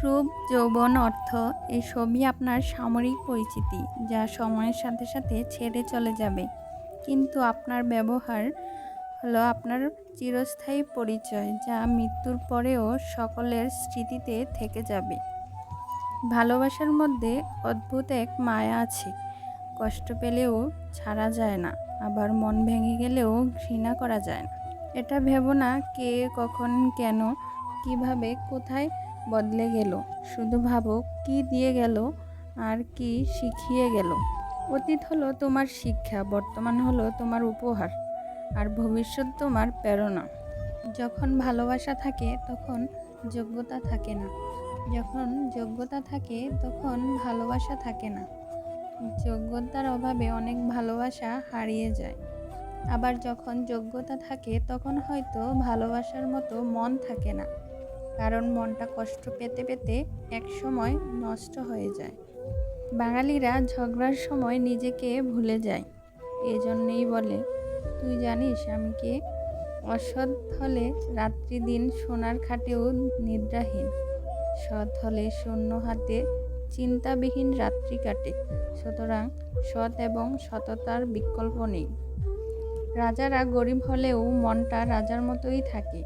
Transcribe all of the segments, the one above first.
রূপ, যৌবন, অর্থ এসবই আপনার সাময়িক পরিচিতি, যা সময়ের সাথে সাথে ছেড়ে চলে যাবে। কিন্তু আপনার ব্যবহার হলো আপনার চিরস্থায়ী পরিচয়, যা মৃত্যুর পরেও সকলের স্মৃতিতে থেকে যাবে। ভালোবাসার মধ্যে অদ্ভুত এক মায়া আছে। কষ্ট পেলেও ছাড়া যায় না, আবার মন ভেঙে গেলেও ঘৃণা করা যায় না। এটা ভেবো না কে, কখন, কেন, কিভাবে, কোথায় বদলে গেল। শুধু ভাবো কি দিয়ে গেল আর কি শিখিয়ে গেল। অতীত হলো তোমার শিক্ষা, বর্তমান হলো তোমার উপহার, আর ভবিষ্যৎ তোমার প্রেরণা। যখন ভালোবাসা থাকে তখন যোগ্যতা থাকে না, যখন যোগ্যতা থাকে তখন ভালোবাসা থাকে না। যোগ্যতার অভাবে অনেক ভালোবাসা হারিয়ে যায়। আবার যখন যোগ্যতা থাকে তখন হয়তো ভালোবাসার মতো মন থাকে না, কারণ মনটা কষ্ট পেতে পেতে এক সময় নষ্ট হয়ে যায়। বাঙালিরা ঝগড়ার সময় নিজেকে ভুলে যায়। এজন্যই বলে, তুই জানিস আমি কে? অসৎ হলে রাত্রি দিন সোনার খাটেও নিদ্রাহীন, সৎ হলে শূন্য হাতে চিন্তাবিহীন রাত্রি কাটে। সুতরাং সৎ এবং সততার বিকল্প নেই। রাজারা গরিব হলেও মনটা রাজার মতোই থাকে,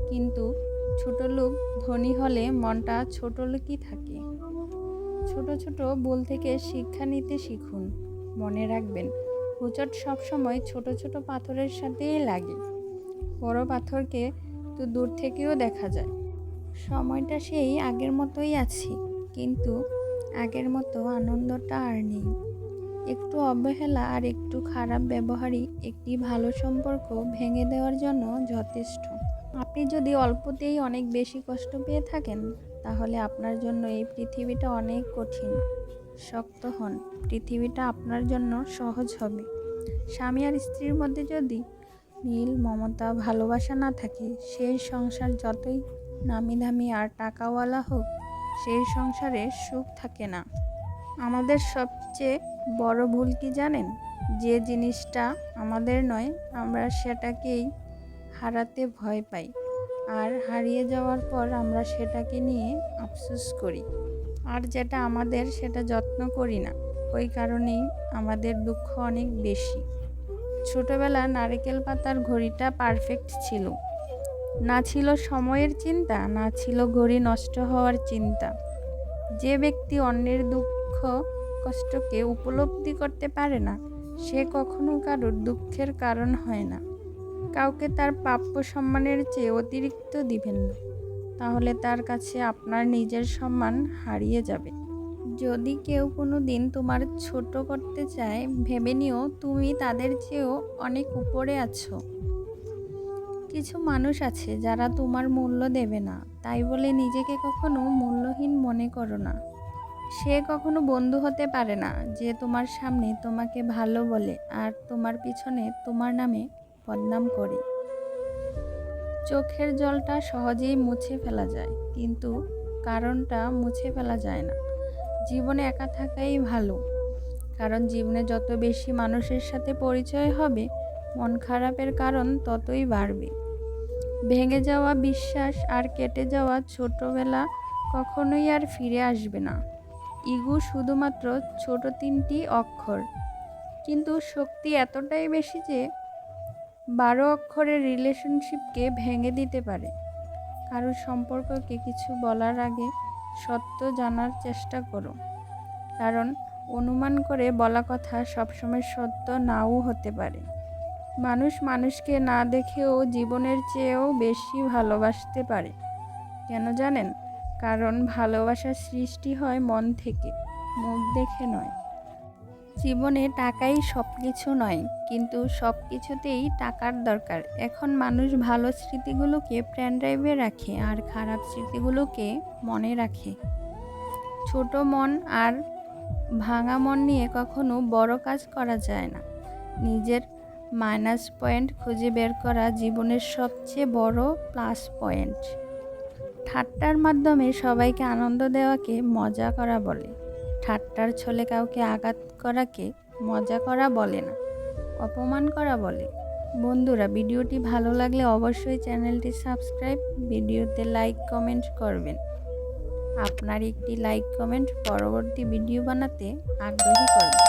কিন্তু ছোটলোক ধনী হলে মনটা ছোটলোকই থাকে। ছোট ছোট ভুল থেকে শিক্ষা নিতে শিখুন। মনে রাখবেন, হোঁচট সবসময় ছোট ছোট পাথরের সাথেই লাগে। বড় পাথরকে তো দূর থেকেও দেখা যায়। সময়টা সেই আগের মতোই আছে, কিন্তু আগের মতো আনন্দটা আর নেই। একটু অবহেলা আর একটু খারাপ ব্যবহারই একটি ভালো সম্পর্ক ভেঙে দেওয়ার জন্য যথেষ্ট। আপনি যদি অল্পতেই অনেক বেশি কষ্ট পেয়ে থাকেন, তাহলে আপনার জন্য এই পৃথিবীটা অনেক কঠিন। শক্ত হন, পৃথিবীটা আপনার জন্য সহজ হবে। স্বামী আর স্ত্রীর মধ্যে যদি মিল, মমতা, ভালোবাসা না থাকে, সেই সংসার যতই নামি দামি আর টাকাওয়ালা হোক, সেই সংসারে সুখ থাকে না। আমাদের সবচেয়ে বড় ভুল কি জানেন? যে জিনিসটা আমাদের নয়, আমরা সেটাকেই হারাতে ভয় পাই, আর হারিয়ে যাওয়ার পর আমরা সেটাকে নিয়ে আফসোস করি। আর যেটা আমাদের সেটা যত্ন করি না, ওই কারণেই আমাদের দুঃখ অনেক বেশি। ছোটবেলা নারকেল পাতার ঘড়িটা পারফেক্ট ছিল, না ছিল সময়ের চিন্তা, না ছিল ঘড়ি নষ্ট হওয়ার চিন্তা। যে ব্যক্তি অন্যের দুঃখ কষ্টকে উপলব্ধি করতে পারে না, সে কখনো কারোর দুঃখের কারণ হয় না। কাউকে তার প্রাপ্য সম্মানের চেয়ে অতিরিক্ত দিবেন না, তাহলে তার কাছে আপনার নিজের সম্মান হারিয়ে যাবে। যদি কেউ কোনো দিন তোমার ছোট করতে চায়, ভেবে নিও তুমি তাদের চেয়েও অনেক উপরে আছো। কিছু মানুষ আছে যারা তোমার মূল্য দেবে না, তাই বলে নিজেকে কখনো মূল্যহীন মনে করো না। সে কখনো বন্ধু হতে পারে না যে তোমার সামনে তোমাকে ভালো বলে আর তোমার পিছনে তোমার নামে বদনাম করে। চোখের জলটা সহজেই মুছে ফেলা যায়, কিন্তু কারণটা মুছে ফেলা যায় না। জীবনে একা থাকাই ভালো, কারণ জীবনে যত বেশি মানুষের সাথে পরিচয় হবে, মন খারাপের কারণ ততই বাড়বে। ভেঙে যাওয়া বিশ্বাস আর কেটে যাওয়া ছোটবেলা কখনোই আর ফিরে আসবে না। ইগো শুধুমাত্র ছোট 3টি অক্ষর, কিন্তু শক্তি এতটাই বেশি যে 12 অক্ষরের রিলেশনশিপকে ভেঙে দিতে পারে। কারোর সম্পর্ককে কিছু বলার আগে সত্য জানার চেষ্টা করো, কারণ অনুমান করে বলা কথা সবসময় সত্য নাও হতে পারে। মানুষ মানুষকে না দেখেও জীবনের চেয়েও বেশি ভালোবাসতে পারে। কেন জানেন? কারণ ভালোবাসার সৃষ্টি হয় মন থেকে, মুখ দেখে নয়। জীবনে টাকাই সব কিছু নয়, কিন্তু সব কিছুতেই টাকার দরকার। এখন মানুষ ভালো স্মৃতিগুলোকে পেন ড্রাইভে রাখে আর খারাপ স্মৃতিগুলোকে মনে রাখে। ছোট মন আর ভাঙা মন নিয়ে কখনো বড় কাজ করা যায় না। নিজের মাইনাস পয়েন্ট খুঁজে বের করা জীবনের সবচেয়ে বড় প্লাস পয়েন্ট। ঠাট্টার মাধ্যমে সবাইকে আনন্দ দেওয়াকে মজা করা বলে। ঠাট্টার ছলে কাউকে আঘাত করাকে মজা করা বলে না, অপমান করা বলে। বন্ধুরা, ভিডিওটি ভালো লাগলে অবশ্যই চ্যানেলটি সাবস্ক্রাইব, ভিডিওতে লাইক, কমেন্ট করবেন। আপনার একটি লাইক কমেন্ট পরবর্তী ভিডিও বানাতে আগ্রহী করবে।